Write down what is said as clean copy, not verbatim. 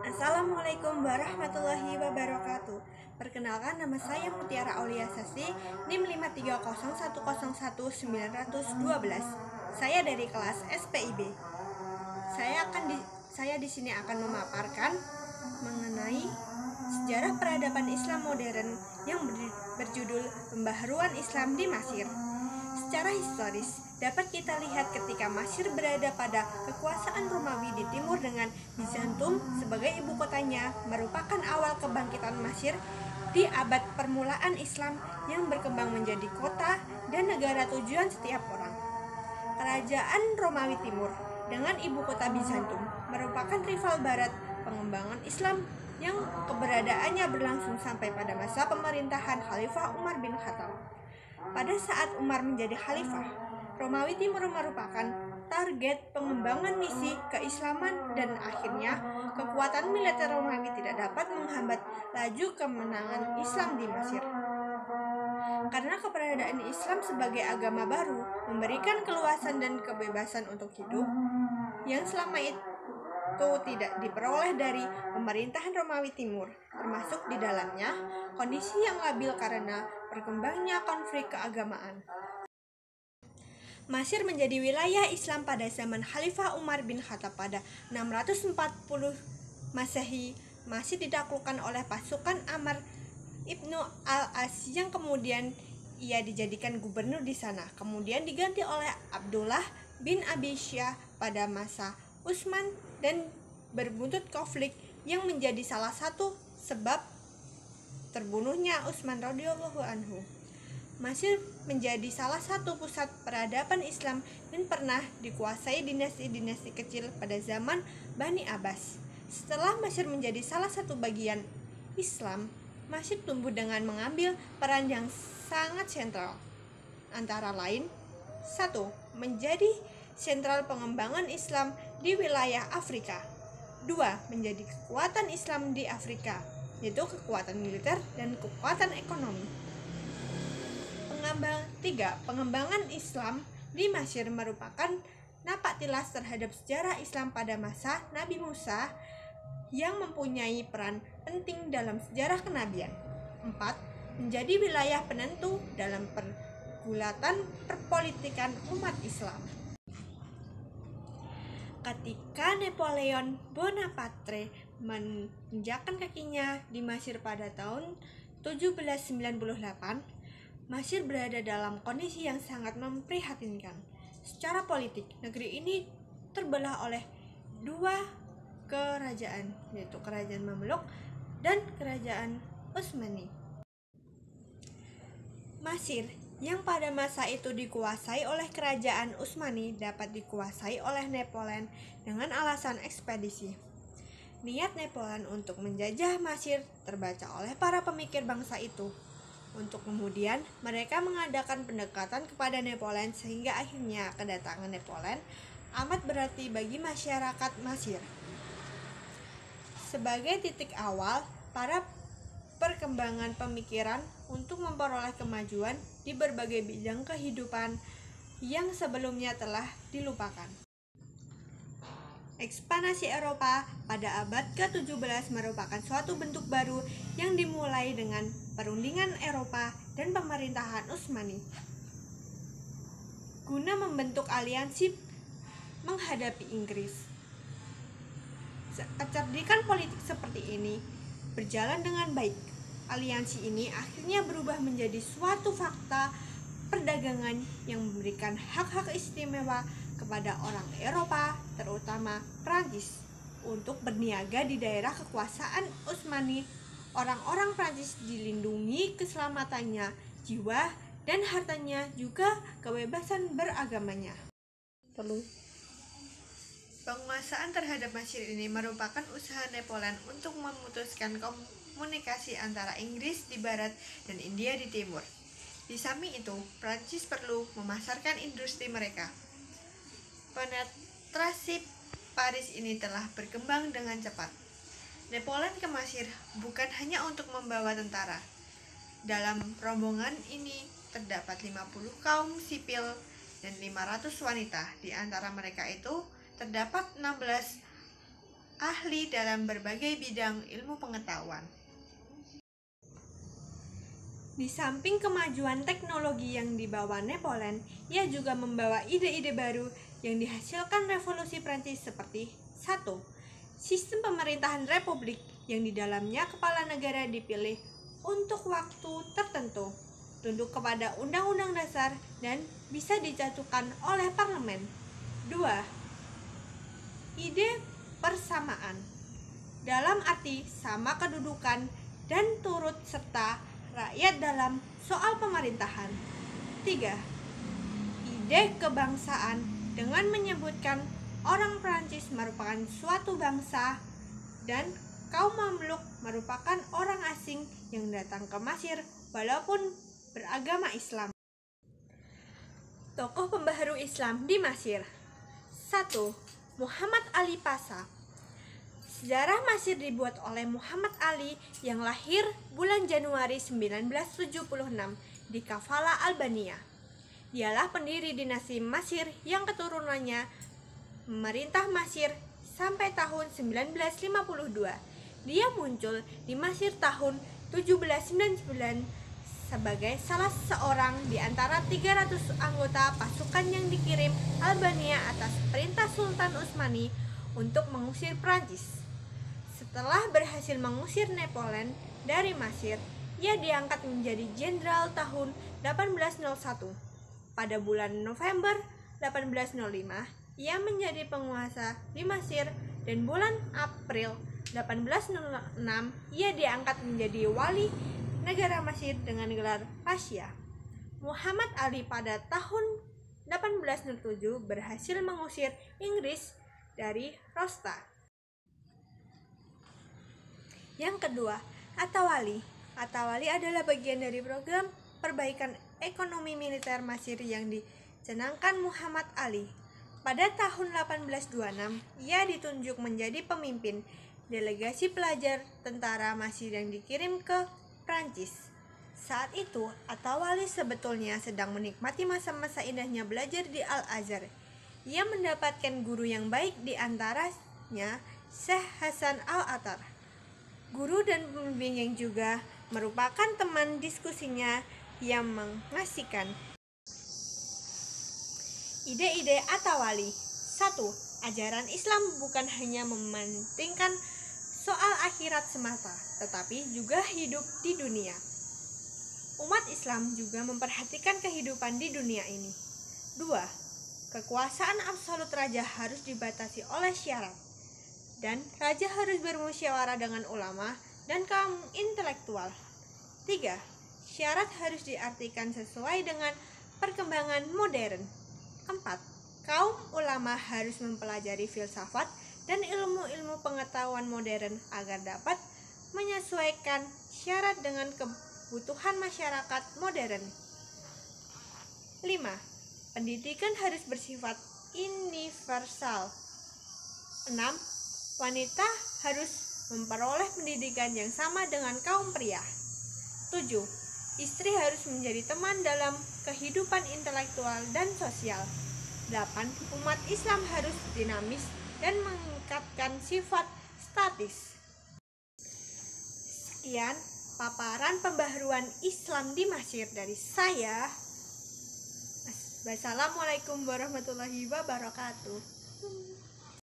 Assalamualaikum warahmatullahi wabarakatuh. Perkenalkan, nama saya Mutiara Aulia Sasi, NIM 530101912. Saya dari kelas SPIB. Saya di sini akan memaparkan mengenai sejarah peradaban Islam modern yang berjudul Pembaharuan Islam di Mesir. Secara historis, dapat kita lihat ketika Mesir berada pada kekuasaan Romawi di timur dengan Bizantium sebagai ibu kotanya, merupakan awal kebangkitan Mesir di abad permulaan Islam yang berkembang menjadi kota dan negara tujuan setiap orang. Kerajaan Romawi Timur dengan ibu kota Bizantium merupakan rival barat pengembangan Islam yang keberadaannya berlangsung sampai pada masa pemerintahan Khalifah Umar bin Khattab. Pada saat Umar menjadi khalifah, Romawi Timur merupakan target pengembangan misi keislaman dan akhirnya kekuatan militer Romawi tidak dapat menghambat laju kemenangan Islam di Mesir. Karena keberadaan Islam sebagai agama baru memberikan keluasan dan kebebasan untuk hidup yang selama itu tidak diperoleh dari pemerintahan Romawi Timur, termasuk di dalamnya kondisi yang labil karena berkembangnya konflik keagamaan. Mesir menjadi wilayah Islam pada zaman Khalifah Umar bin Khattab pada 640 Masehi, masih ditaklukkan oleh pasukan Amr ibnu al-As yang kemudian ia dijadikan gubernur di sana, kemudian diganti oleh Abdullah bin Abi Syah pada masa Utsman dan berbuntut konflik yang menjadi salah satu sebab terbunuhnya Utsman radhiyallahu anhu. Mesir menjadi salah satu pusat peradaban Islam dan pernah dikuasai dinasti-dinasti kecil pada zaman Bani Abbas. Setelah Mesir menjadi salah satu bagian Islam, Mesir tumbuh dengan mengambil peran yang sangat sentral. Antara lain, 1. Menjadi sentral pengembangan Islam di wilayah Afrika. 2. Menjadi kekuatan Islam di Afrika, yaitu kekuatan militer dan kekuatan ekonomi. 3. Pengembangan Islam di Mesir merupakan napak tilas terhadap sejarah Islam pada masa Nabi Musa yang mempunyai peran penting dalam sejarah kenabian. 4. Menjadi wilayah penentu dalam pergulatan perpolitikan umat Islam. Ketika Napoleon Bonaparte menginjakkan kakinya di Mesir pada tahun 1798, Mesir berada dalam kondisi yang sangat memprihatinkan. Secara politik, negeri ini terbelah oleh dua kerajaan, yaitu Kerajaan Mamluk dan Kerajaan Utsmani. Mesir yang pada masa itu dikuasai oleh Kerajaan Utsmani dapat dikuasai oleh Napoleon dengan alasan ekspedisi. Niat Napoleon untuk menjajah Mesir terbaca oleh para pemikir bangsa itu. Untuk kemudian mereka mengadakan pendekatan kepada Napoleon sehingga akhirnya kedatangan Napoleon amat berarti bagi masyarakat Mesir. Sebagai titik awal para perkembangan pemikiran untuk memperoleh kemajuan di berbagai bidang kehidupan yang sebelumnya telah dilupakan. Ekspansi Eropa pada abad ke-17 merupakan suatu bentuk baru yang dimulai dengan perundingan Eropa dan pemerintahan Utsmani guna membentuk aliansi menghadapi Inggris. Kecerdikan politik seperti ini berjalan dengan baik. Aliansi ini akhirnya berubah menjadi suatu fakta perdagangan yang memberikan hak-hak istimewa kepada orang Eropa, terutama Prancis, untuk berniaga di daerah kekuasaan Utsmani. Orang-orang Prancis dilindungi keselamatannya, jiwa dan hartanya, juga kebebasan beragamanya. Penguasaan terhadap Mesir ini merupakan usaha Napoleon untuk memutuskan komunikasi antara Inggris di barat dan India di timur. Di samping itu, Prancis perlu memasarkan industri mereka. Penetrasi Paris ini telah berkembang dengan cepat. Napoleon ke Mesir bukan hanya untuk membawa tentara. Dalam rombongan ini terdapat 50 kaum sipil dan 500 wanita. Di antara mereka itu terdapat 16 ahli dalam berbagai bidang ilmu pengetahuan. Di samping kemajuan teknologi yang dibawa Napoleon, ia juga membawa ide-ide baru yang dihasilkan revolusi Prancis seperti 1. Sistem pemerintahan republik yang di dalamnya kepala negara dipilih untuk waktu tertentu, tunduk kepada undang-undang dasar dan bisa dijatuhkan oleh parlemen. 2. Ide persamaan dalam arti sama kedudukan dan turut serta rakyat dalam soal pemerintahan. 3. Ide kebangsaan dengan menyebutkan orang Prancis merupakan suatu bangsa dan kaum Mamluk merupakan orang asing yang datang ke Mesir walaupun beragama Islam. Tokoh pembaharu Islam di Mesir. 1. Muhammad Ali Pasha. Sejarah Mesir dibuat oleh Muhammad Ali yang lahir bulan Januari 1976 di Kafala, Albania. Dialah pendiri dinasti Mesir yang keturunannya memerintah Mesir sampai tahun 1952. Dia muncul di Mesir tahun 1799 sebagai salah seorang di antara 300 anggota pasukan yang dikirim Albania atas perintah Sultan Utsmani untuk mengusir Prancis. Setelah berhasil mengusir Napoleon dari Mesir, ia diangkat menjadi jenderal tahun 1801. Pada bulan November 1805, ia menjadi penguasa di Mesir dan bulan April 1806 ia diangkat menjadi wali negara Mesir dengan gelar Pasha. Muhammad Ali pada tahun 1807 berhasil mengusir Inggris dari Rosta. Yang kedua, Atawali. Atawali adalah bagian dari program perbaikan ekonomi militer Mesir yang dicanangkan Muhammad Ali. Pada tahun 1826, ia ditunjuk menjadi pemimpin delegasi pelajar tentara Mesir yang dikirim ke Prancis. Saat itu, Atawali sebetulnya sedang menikmati masa-masa indahnya belajar di Al-Azhar. Ia mendapatkan guru yang baik, di antaranya Syekh Hasan Al-Attar, guru dan pembimbing yang juga merupakan teman diskusinya yang mengasihkan. Ide-ide Atawali. 1. Ajaran Islam bukan hanya mementingkan soal akhirat semata, tetapi juga hidup di dunia. Umat Islam juga memperhatikan kehidupan di dunia ini. 2. Kekuasaan absolut raja harus dibatasi oleh syarat, dan raja harus bermusyawarah dengan ulama dan kaum intelektual. 3. Syarat harus diartikan sesuai dengan perkembangan modern. 4. Kaum ulama harus mempelajari filsafat dan ilmu-ilmu pengetahuan modern agar dapat menyesuaikan syarat dengan kebutuhan masyarakat modern. 5. Pendidikan harus bersifat universal. 6. Wanita harus memperoleh pendidikan yang sama dengan kaum pria. 7. Istri harus menjadi teman dalam kehidupan intelektual dan sosial. 8. Umat Islam harus dinamis dan meningkatkan sifat statis. Sekian paparan pembaharuan Islam di Mesir dari saya. Wassalamualaikum warahmatullahi wabarakatuh.